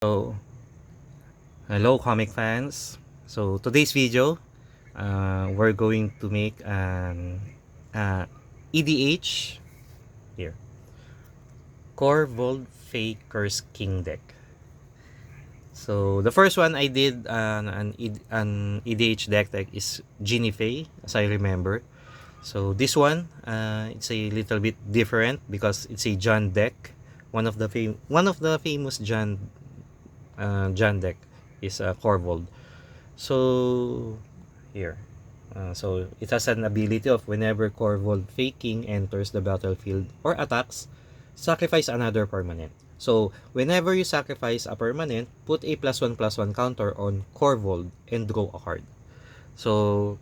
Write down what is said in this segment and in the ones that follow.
So, hello comic fans. So, today's video, we're going to make an EDH here, Corvold Faker's King deck. So, the first one I did an EDH deck is Ginny Fae, as I remember. So, this one, it's a little bit different because it's a John deck. One of the famous John deck is Corvold. So here, so it has an ability of whenever Corvold Faking enters the battlefield or attacks, sacrifice another permanent. So whenever you sacrifice a permanent, put a +1/+1 counter on Corvold and draw a card. So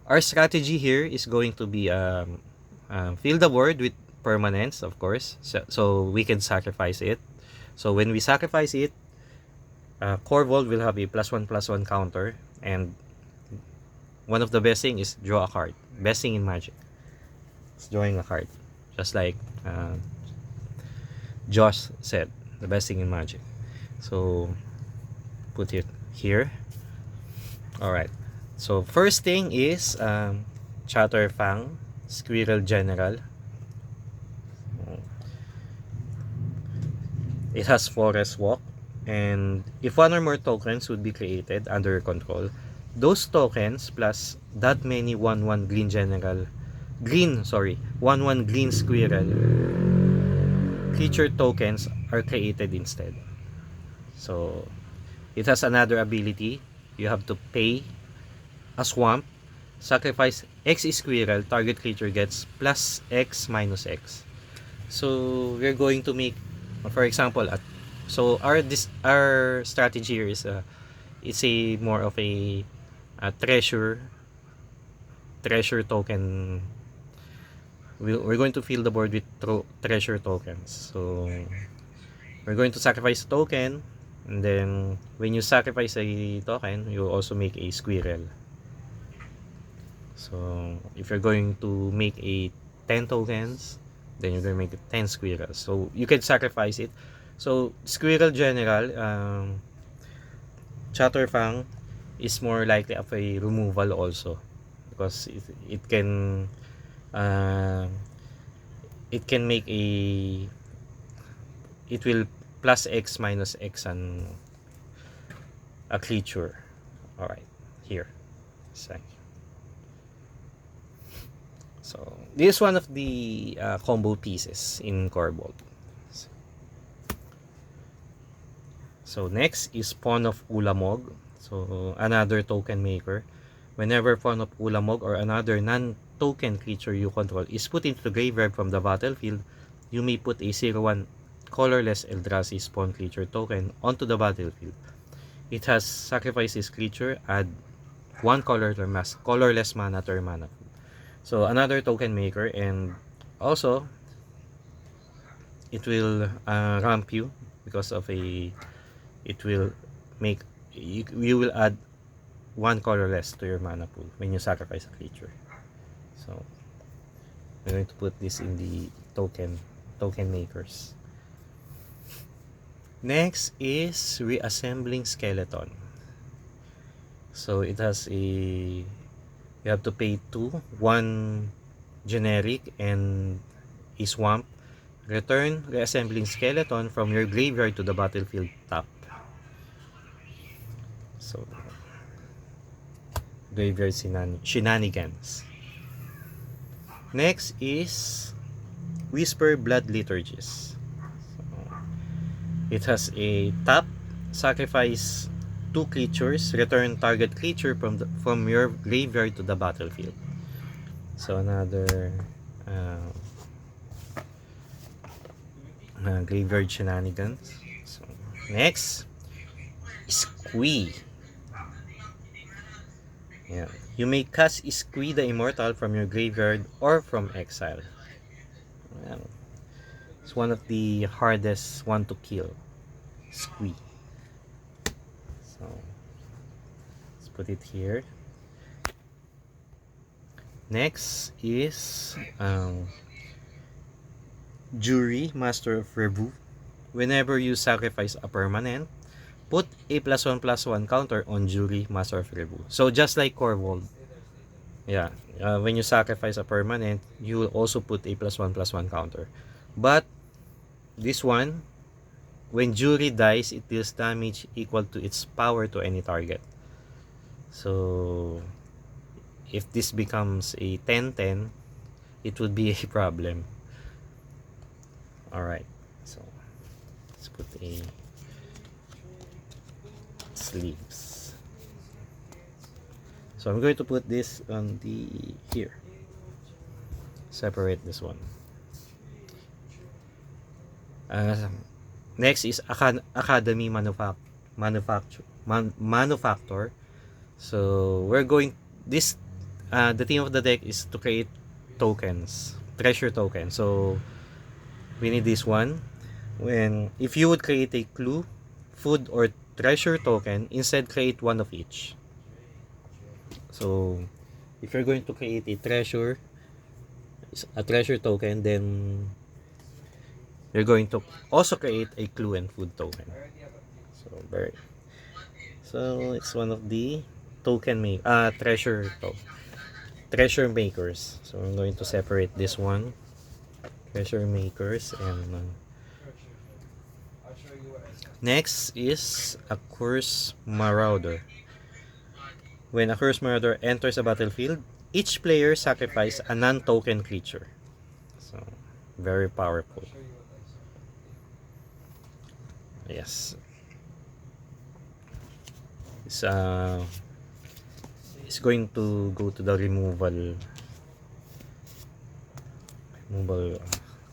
our strategy here is going to be fill the board with permanents, of course, so we can sacrifice it. So when we sacrifice it, Corvold will have a +1/+1 counter, and one of the best thing is draw a card. Best thing in Magic is drawing a card, just like Josh said, the best thing in Magic. So put it here. Alright, so first thing is Chatterfang, Squirrel General. It has Forest Walk, and if one or more tokens would be created under your control, those tokens plus that many 1/1 green 1/1 green squirrel creature tokens are created instead. So it has another ability. You have to pay a swamp, sacrifice X squirrel, target creature gets +X -X. So we're going to make, for example, so our strategy here is it's a more of a treasure token. We're going to fill the board with treasure tokens. So we're going to sacrifice a token, and then when you sacrifice a token, you also make a squirrel. So if you're going to make a 10 tokens, then you're going to make 10 squirrels. So you can sacrifice it. So Squirrel General, Chatterfang is more likely of a removal also, because uh, it can make it will +X -X on a creature. Alright, here. So this is one of the combo pieces in Corvold. So next is Pawn of Ulamog. So another token maker. Whenever Pawn of Ulamog or another non-token creature you control is put into the graveyard from the battlefield, you may put a 0/1 colorless Eldrazi spawn creature token onto the battlefield. It has sacrifice this creature, add 1 colorless mana to your mana. So another token maker, and also it will ramp you because of it will make you will add 1 colorless to your mana pool when you sacrifice a creature. So I'm going to put this in the token makers. Next is Reassembling Skeleton. So it has you have to pay 2, 1 generic and a swamp. Return Reassembling Skeleton from your graveyard to the battlefield top. So graveyard shenanigans. Next is Whisper Blood Liturgies. So, it has a tap, sacrifice 2 creatures, return target creature from your graveyard to the battlefield. So another graveyard shenanigans. So next, Squee. Yeah. You may cast Squee the Immortal from your graveyard or from exile. Well, it's one of the hardest one to kill. Squee. So let's put it here. Next is Jury, Master of Rebu. Whenever you sacrifice a permanent, put a +1/+1 counter on Jury, Master of Rebu. So just like Corvold, yeah, when you sacrifice a permanent, you will also put a +1/+1 counter. But this one, when Jury dies, it deals damage equal to its power to any target. So if this becomes a 10-10, it would be a problem. Alright, so let's put a sleeves. So I'm going to put this on the here. Separate this one. Next is Academy Manufactor. So we're going this the theme of the deck is to create tokens, treasure tokens. So we need this one. If you would create a clue, food, or treasure token, instead create one of each. So if you're going to create a treasure token, then you're going to also create a clue and food token. So it's one of the treasure makers. So I'm going to separate this one, treasure makers, and next is Accursed Marauder. When Accursed Marauder enters a battlefield, each player sacrifices a non-token creature. So very powerful. Yes. It's going to go to the removal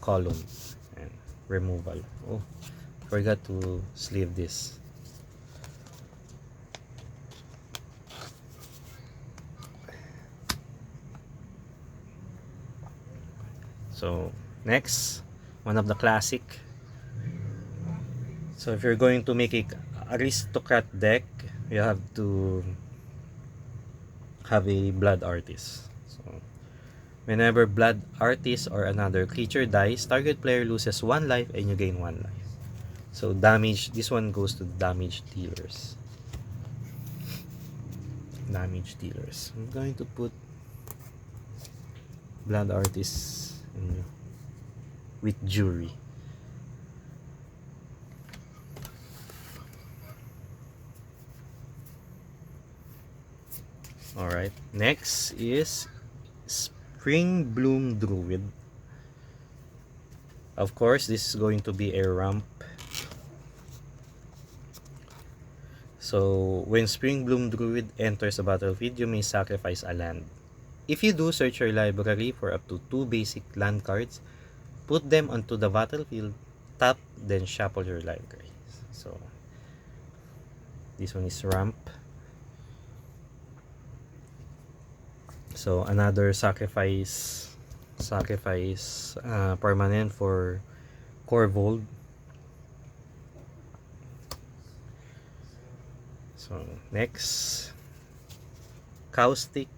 column and removal. Oh, forgot to sleeve this. So next, one of the classic. So if you're going to make a aristocrat deck, you have to have a blood artist. So whenever blood artist or another creature dies, target player loses 1 life and you gain 1 life. So damage, this one goes to damage dealers. I'm going to put blood artist with Jury. Alright, next is Springbloom Druid. Of course, this is going to be a ramp. So when Springbloom Druid enters a battlefield, you may sacrifice a land. If you do, search your library for up to 2 basic land cards, put them onto the battlefield, tap, then shuffle your library. So this one is ramp. So another sacrifice permanent for Corvold. So next, Caustic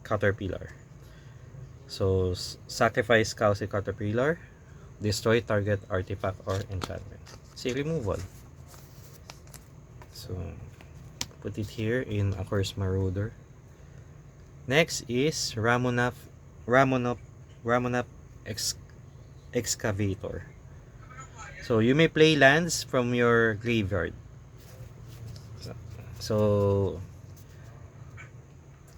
Caterpillar. So sacrifice Caustic Caterpillar, destroy target artifact or enchantment. See, removal. So put it here in Accursed Marauder. Next is Ramunap Excavator. So you may play lands from your graveyard. So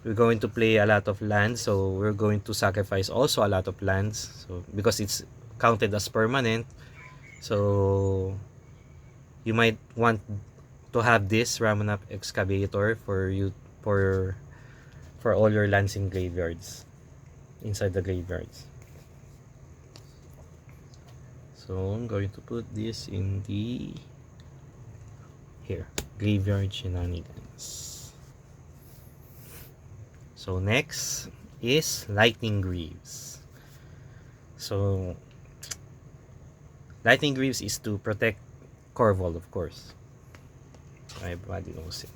we're going to play a lot of lands, so we're going to sacrifice also a lot of lands. So because it's counted as permanent, so you might want to have this Ramunap Excavator for all your lands in graveyards, inside the graveyards. So I'm going to put this in the here, Graveyard Shenanigans. So next is Lightning Greaves. So Lightning Greaves is to protect Corvold, of course. Everybody knows it.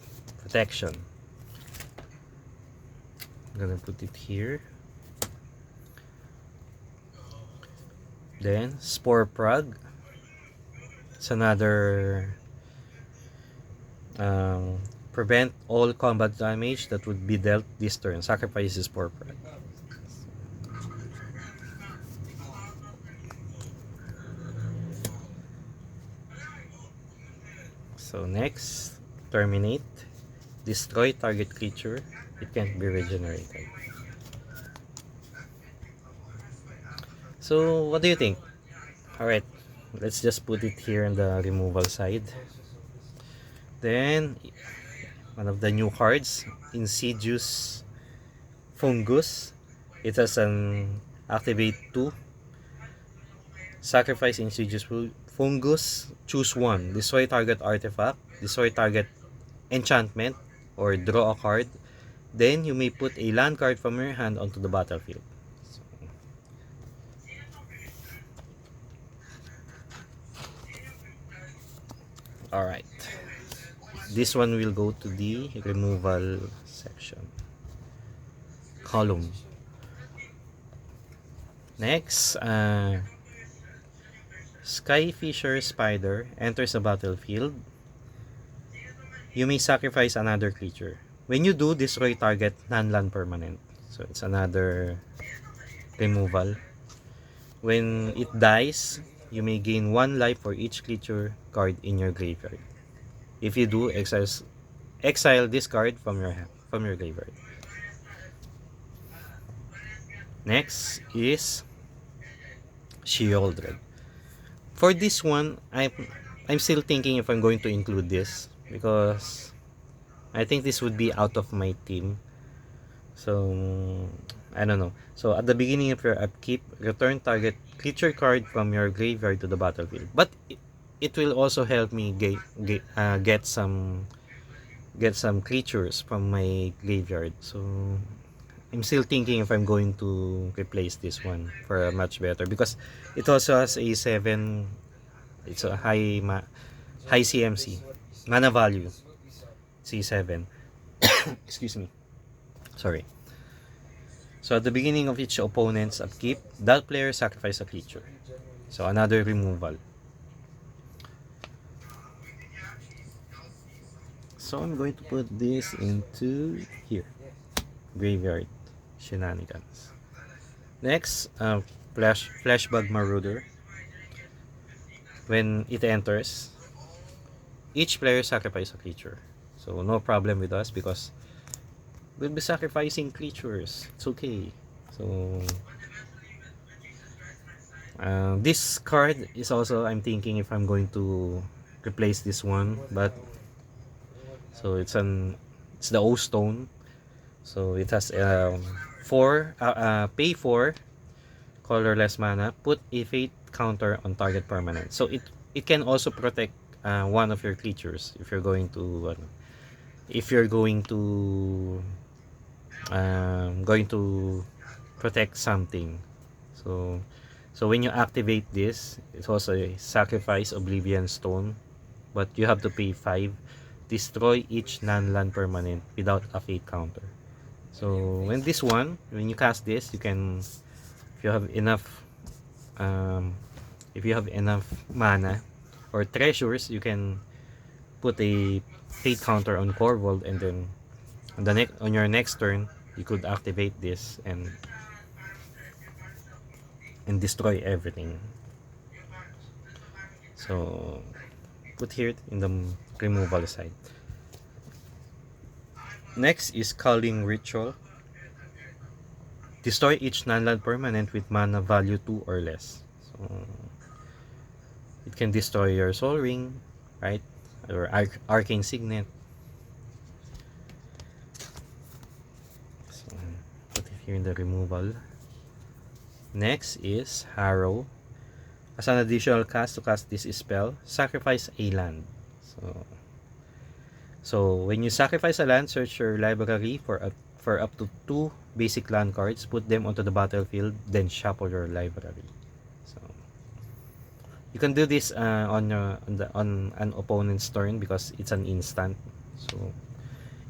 Protection. I'm gonna put it here. Then Spore Prog. It's another Prevent all combat damage that would be dealt this turn. Sacrifices for prep. So next, terminate. Destroy target creature. It can't be regenerated. So what do you think? Alright, let's just put it here on the removal side. Then, one of the new cards, Insidious Fungus. It has an activate 2. Sacrifice Insidious Fungus. Choose one. Destroy target artifact. Destroy target enchantment. Or draw a card. Then, you may put a land card from your hand onto the battlefield. Alright. This one will go to the removal section. Column. Next, Skyfisher Spider enters the battlefield. You may sacrifice another creature. When you do, destroy target non-land permanent. So it's another removal. When it dies, you may gain 1 life for each creature card in your graveyard. If you do, exile this card from your graveyard. Next is Sheoldred. For this one, I'm still thinking if I'm going to include this because I think this would be out of my team. So I don't know. So at the beginning of your upkeep, return target creature card from your graveyard to the battlefield. But it will also help me get some creatures from my graveyard. So I'm still thinking if I'm going to replace this one for a much better because it also has a 7. It's a high CMC mana value C7. Excuse me. Sorry. So at the beginning of each opponent's upkeep, that player sacrifice a creature. So another removal. So I'm going to put this into here. Graveyard Shenanigans. Next, Fleshbug Marauder. When it enters, each player sacrifice a creature. So no problem with us because we'll be sacrificing creatures. It's okay. So this card is also, I'm thinking if I'm going to replace this one, but so it's the O Stone. So it has pay 4 colorless mana, put a fate counter on target permanent. So it can also protect one of your creatures if you're going to protect something. So when you activate this, it's also a sacrifice Oblivion Stone, but you have to pay 5. Destroy each non-land permanent without a fate counter. So when you cast this, you can, if you have enough mana or treasures, you can put a fate counter on Corvold, and then on your next turn, you could activate this and destroy everything. So put here in the removal side. Next is Culling Ritual. Destroy each non-land permanent with mana value 2 or less. So it can destroy your Soul Ring, right? Or Arcane Signet. So put it here in the removal. Next is Harrow. As an additional cast to cast this spell, sacrifice a land. So when you sacrifice a land, search your library for up to 2 basic land cards, put them onto the battlefield, then shuffle your library. So you can do this on an opponent's turn because it's an instant. So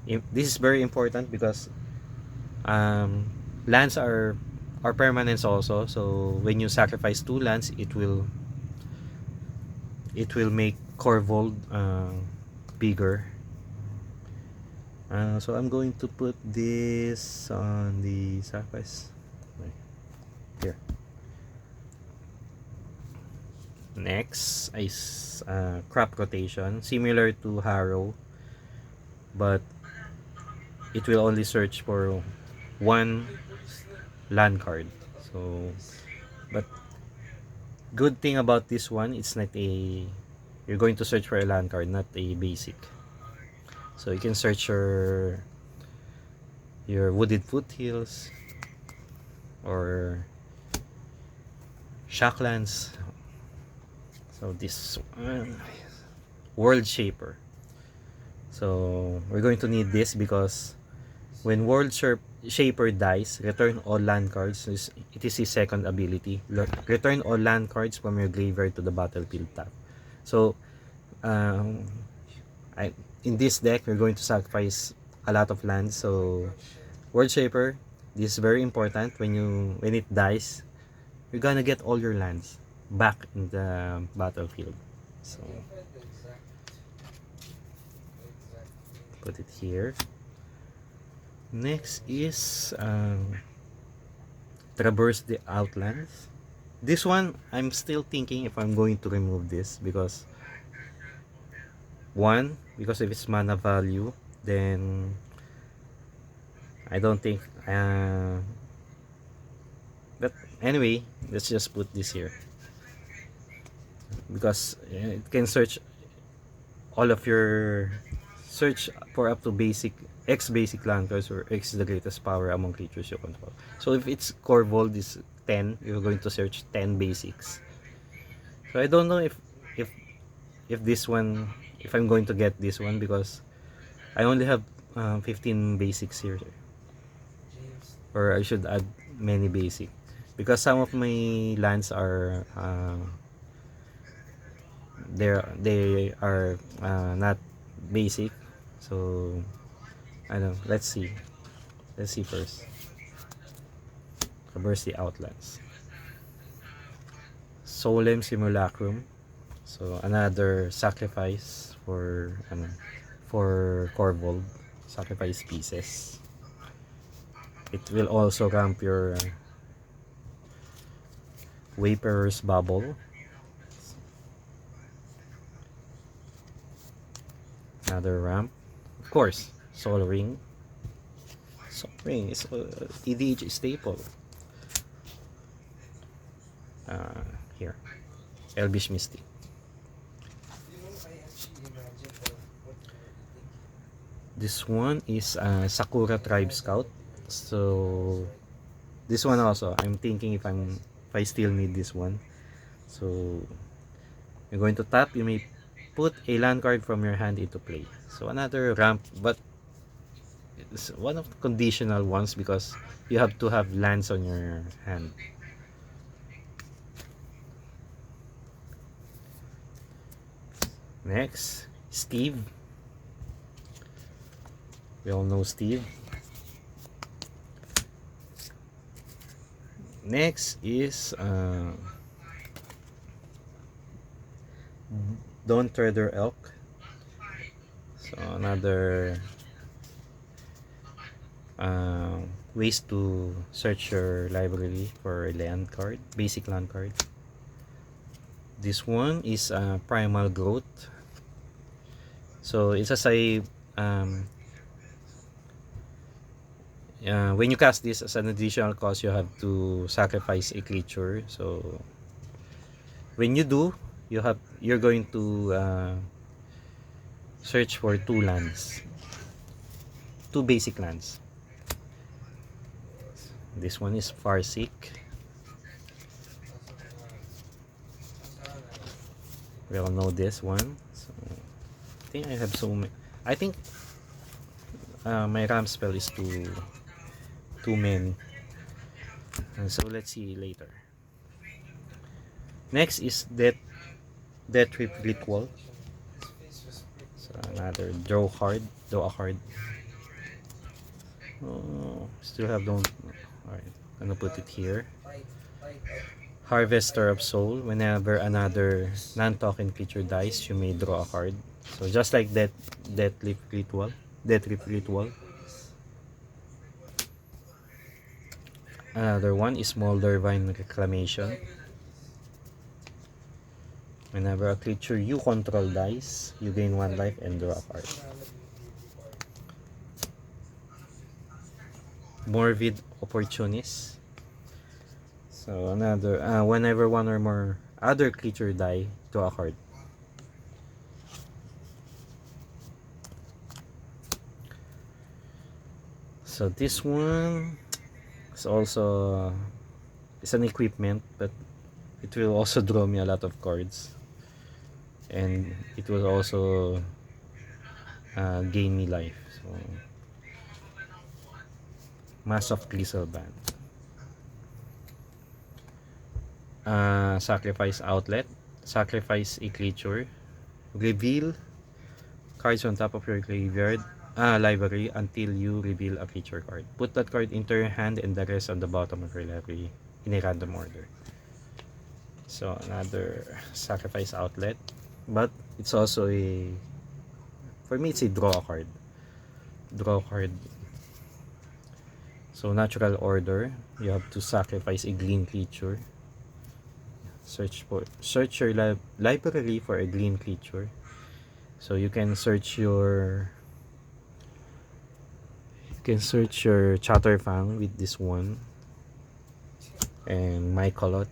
this is very important because lands are permanents also. So when you sacrifice 2 lands, it will make Corvold bigger. So I'm going to put this on the surface. Here. Next is crop rotation, similar to Harrow, but it will only search for one land card. So, but good thing about this one, it's not a, you're going to search for a land card, not a basic. So you can search your wooded foothills or shocklands. So this one, World Shaper. So we're going to need this because when World Shaper dies, return all land cards. It is his second ability. Return all land cards from your graveyard to the battlefield tab. So um, in this deck, we're going to sacrifice a lot of lands. So World Shaper, this is very important. When it dies, you're gonna get all your lands back in the battlefield. So put it here. Next is Traverse the Outlands. This one, I'm still thinking if I'm going to remove this because one, because of its mana value, then I don't think but anyway, let's just put this here because it can search all of your search for up to basic X basic land cards or X the greatest power among creatures you control. So if its core vault is 10, you're going to search 10 basics. So I don't know if if this one, if I'm going to get this one because I only have 15 basics here, or I should add many basic because some of my lands are they are not basic. So I don't know, let's see first. Traverse the Outlands, Solemn Simulacrum. So another sacrifice for Corvold, sacrifice pieces. It will also ramp your Wayfarer's Bubble. Another ramp. Of course, Soul Ring. Soul Ring is a EDH staple. Here, Elvish Mystic. This one is Sakura Tribe Scout. So this one also, I'm thinking if I still need this one. So you're going to tap, you may put a land card from your hand into play. So another ramp, but it's one of the conditional ones because you have to have lands on your hand. Next, Steve. We all know Steve. Next is Dawn Treader Elk. So another ways to search your library for a land card, basic land card. This one is Primal Growth. So it's as a when you cast this as an additional cost, you have to sacrifice a creature. So when you do, you're going to search for two basic lands. This one is Farseek. We all know this one. So I think I have so many. I think my ramp spell is too many. So let's see later. Next is Death Trip Ritual. So another draw a card. Oh, still have don't. Alright, I'm gonna put it here. Harvester of Soul. Whenever another non-token creature dies, you may draw a card. So just like Death Trip Ritual, Death Trip Ritual. Another one is Moldervine Reclamation. Whenever a creature you control dies, you gain 1 life and draw a card. Morbid Opportunist. So another, whenever one or more other creature die, draw a card. So this one is also it's an equipment, but it will also draw me a lot of cards, and it will also gain me life. So Mass of Griselbrand. Sacrifice outlet. Sacrifice a creature. Reveal cards on top of your graveyard library until you reveal a creature card. Put that card into your hand and the rest on the bottom of your library in a random order. So another sacrifice outlet, but it's also a, for me it's a draw card. Draw card. So natural order, you have to sacrifice a green creature. Search your library for a green creature. So you can search your Chatterfang with this one and Mycolot.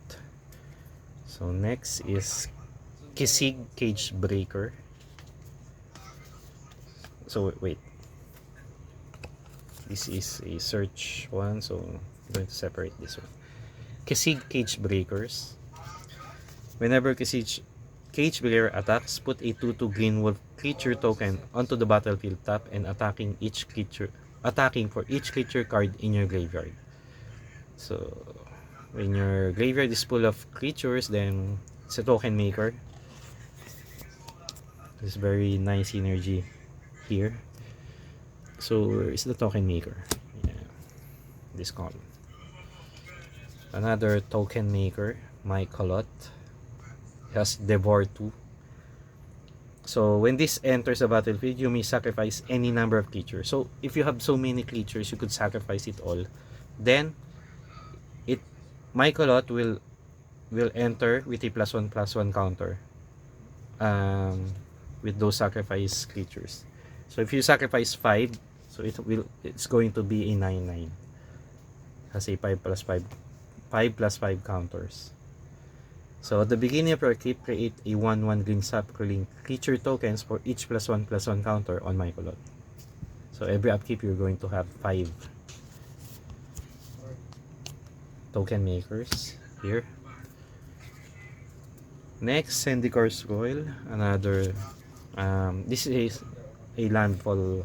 So next is Kisig Cage Breaker. So wait, this is a search one, so I'm going to separate this one. Kisig Cage Breakers. Whenever Kisig Cage Breaker attacks, put a 2/2 green wolf creature token onto the battlefield top and attacking for each creature card in your graveyard. So when your graveyard is full of creatures, then it's a token maker. There's very nice synergy here. So where is the token maker? Yeah, this column. Another token maker, Mycolot. Has Devour 2. So when this enters the battlefield, you may sacrifice any number of creatures. So if you have so many creatures, you could sacrifice it all. Then Mycolot will enter with a +1/+1 counter with those sacrifice creatures. So if you sacrifice 5, so it's going to be a 9/9. Has a 5+5 counters. So at the beginning of your keep, create a 1/1 green sapling creature tokens for each +1/+1 counter on Mycolot. So every upkeep you're going to have 5 token makers here. Next, Zendikar Scroll. Another this is a landfall.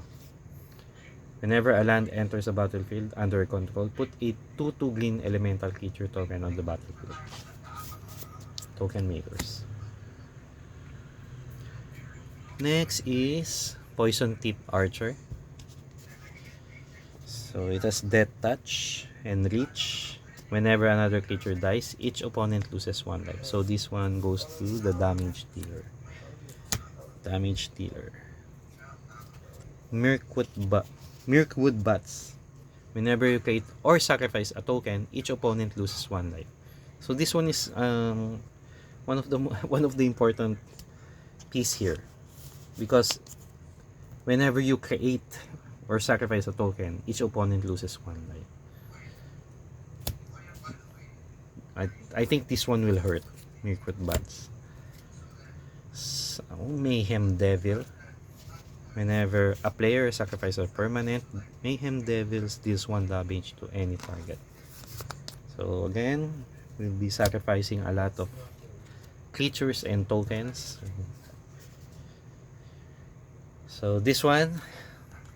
Whenever a land enters a battlefield under control, put a 2/2 green elemental creature token on the battlefield. Token makers. Next is Poison Tip Archer. So it has Death Touch and Reach. Whenever another creature dies, each opponent loses 1 life. So this one goes to the damage dealer. Mirkwood Bats. Whenever you create or sacrifice a token, each opponent loses 1 life. So this one is one of the important piece here, because whenever you create or sacrifice a token, each opponent loses 1 life. I think this one will hurt Mirkwood Bats. So, Mayhem Devil. Whenever a player sacrifices a permanent, Mayhem Devil deals 1 damage to any target. So again, we'll be sacrificing a lot of creatures and tokens. So this one,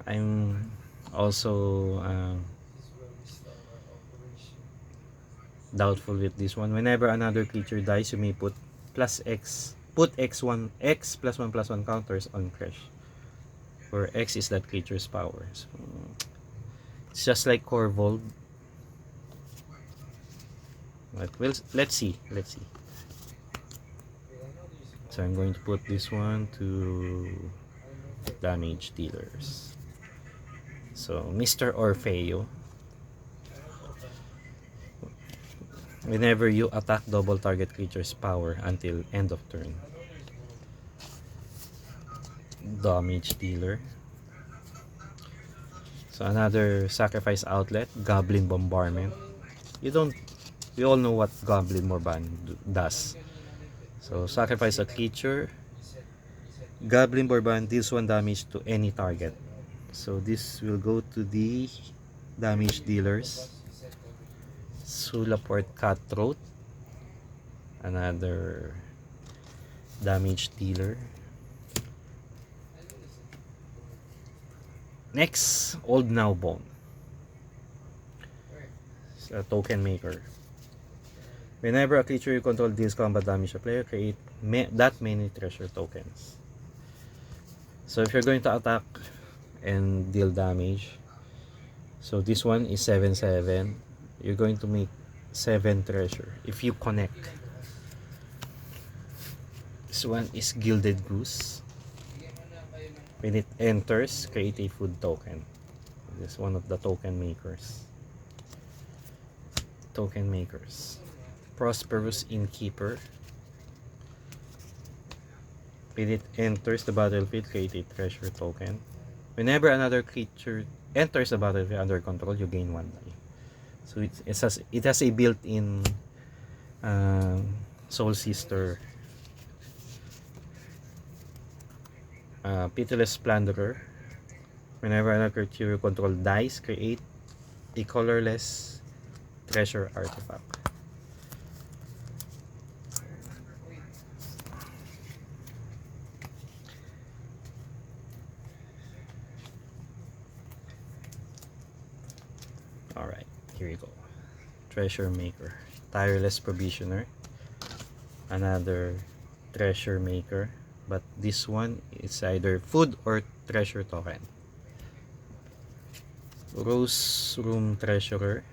I'm also doubtful with this one. Whenever another creature dies, you may put X +1/+1 counters on Crash, where X is that creature's power. So it's just like Corvold. But let's see. So I'm going to put this one to damage dealers. So Mr. Orfeo. Whenever you attack, double target creature's power until end of turn. Damage dealer. So another sacrifice outlet, Goblin Bombardment. We all know what Goblin Bombardment does. So sacrifice a creature. Goblin Bombardment deals 1 damage to any target. So this will go to the damage dealers. Sulaport Cutthroat, another damage dealer. Next, Old Gnawbone, a token maker. Whenever a creature you control deals combat damage to a player, create that many treasure tokens. So if you're going to attack and deal damage, so this one is 7/7. You're going to make 7 treasure if you connect. This one is Gilded Goose. When it enters, create a food token. This is one of the token makers. Prosperous Innkeeper. When it enters the battlefield, create a treasure token. Whenever another creature enters the battlefield under control, you gain 1 die. So it has a built-in Soul Sister. Pitiless Plunderer. Whenever another creature you control dies, create a colorless treasure artifact. Alright, here you go. Treasure Maker. Tireless Provisioner. Another Treasure Maker. But this one is either food or treasure token. Rose Room Treasurer.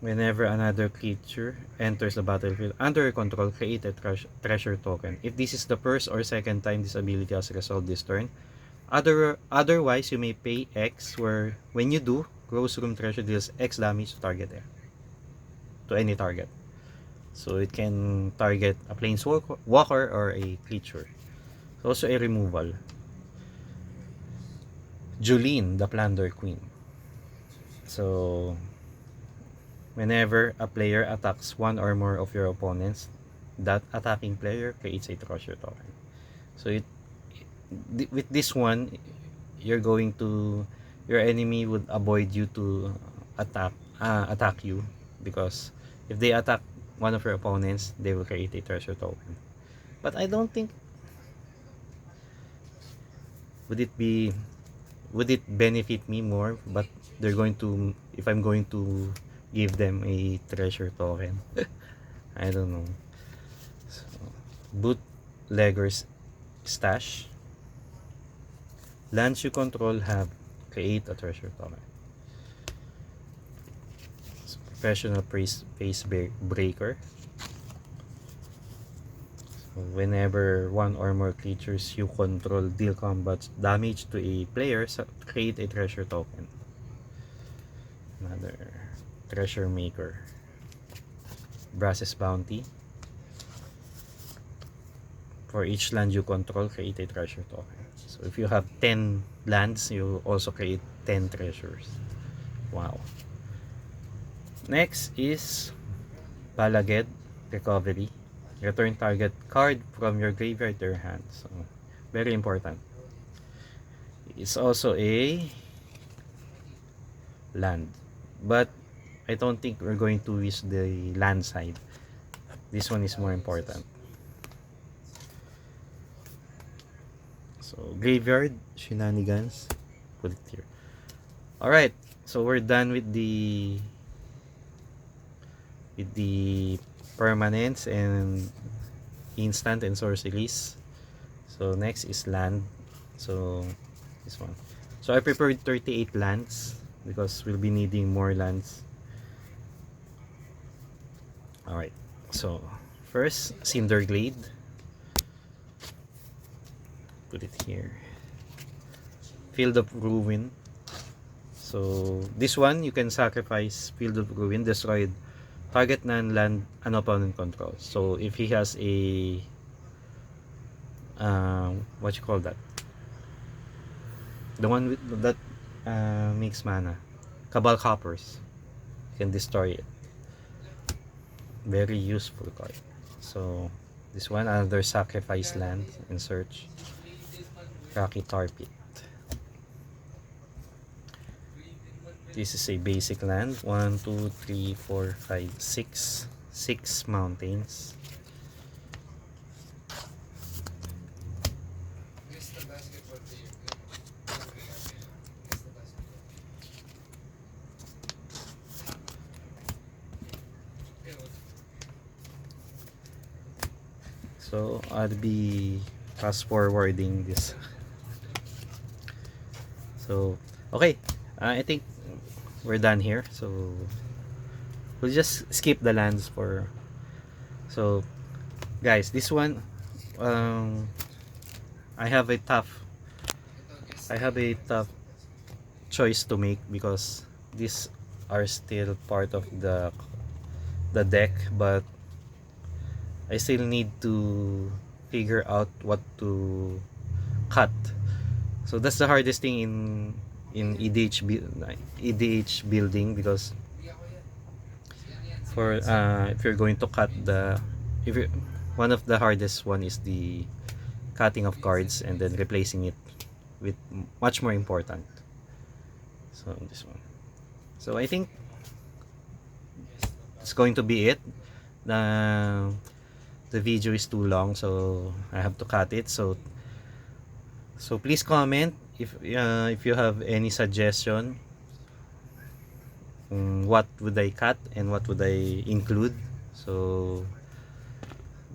Whenever another creature enters the battlefield under your control, create a treasure token. If this is the first or second time this ability has resolved this turn, otherwise you may pay X, where when you do, Rose Room Treasure deals X damage to target to any target. So it can target a planeswalker or a creature. It's also a removal. Julene, the Plunder Queen. So whenever a player attacks one or more of your opponents, that attacking player creates a treasure token. So with this one, your enemy would avoid you to attack you, because if they attack one of your opponents, they will create a treasure token. But I don't think would it benefit me more, but if I'm going to give them a treasure token. I don't know. So, Bootlegger's Stash. Lands you control create a treasure token. So, Professional Face Breaker. So, whenever one or more creatures you control deal combat damage to a player, create a treasure token. Another Treasure Maker. Brass's Bounty. For each land you control, create a treasure token. So if you have 10 lands, you also create 10 treasures. Wow. Next is Balaged Recovery. Return target card from your graveyard to your hand. So very important. It's also a land, but I don't think we're going to use the land side. This one is more important. So Graveyard Shenanigans, put it here. Alright, so we're done with the permanents and instant and sorceries. So next is land. So this one. So I prepared 38 lands because we'll be needing more lands. Alright, so first, Cinderglade. Put it here. Field of Ruin. So this one, you can sacrifice Field of Ruin, destroyed target non-land an opponent control. So if he has a what you call that, the one with that makes mana, Cabal Coppers, you can destroy it. Very useful card. So this one, another sacrifice land in search. Rocky Tar Pit. This is a basic land. 1, 2, 3, 4, 5, 6. 6 mountains. So I'll be fast forwarding this. So okay, I think we're done here. So we'll just skip the lands for. So guys, this one, I have a tough choice to make because these are still part of the deck, but I still need to figure out what to cut. So that's the hardest thing in EDH building, because for if you're going to cut one of the hardest one is the cutting of cards and then replacing it with much more important. So this one. So I think it's going to be it. The video is too long, so I have to cut it. So please comment if you have any suggestion. What would I cut and what would I include? So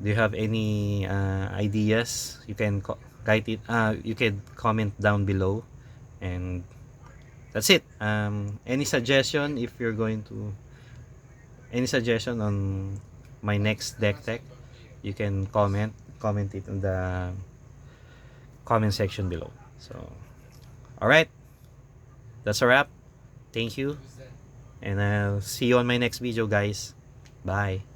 do you have any ideas? You can write it. You can comment down below, and that's it. Any suggestion if you're going to any suggestion on my next deck tech, you can comment it in the comment section below. So alright, that's a wrap. Thank you, and I'll see you on my next video, guys. Bye.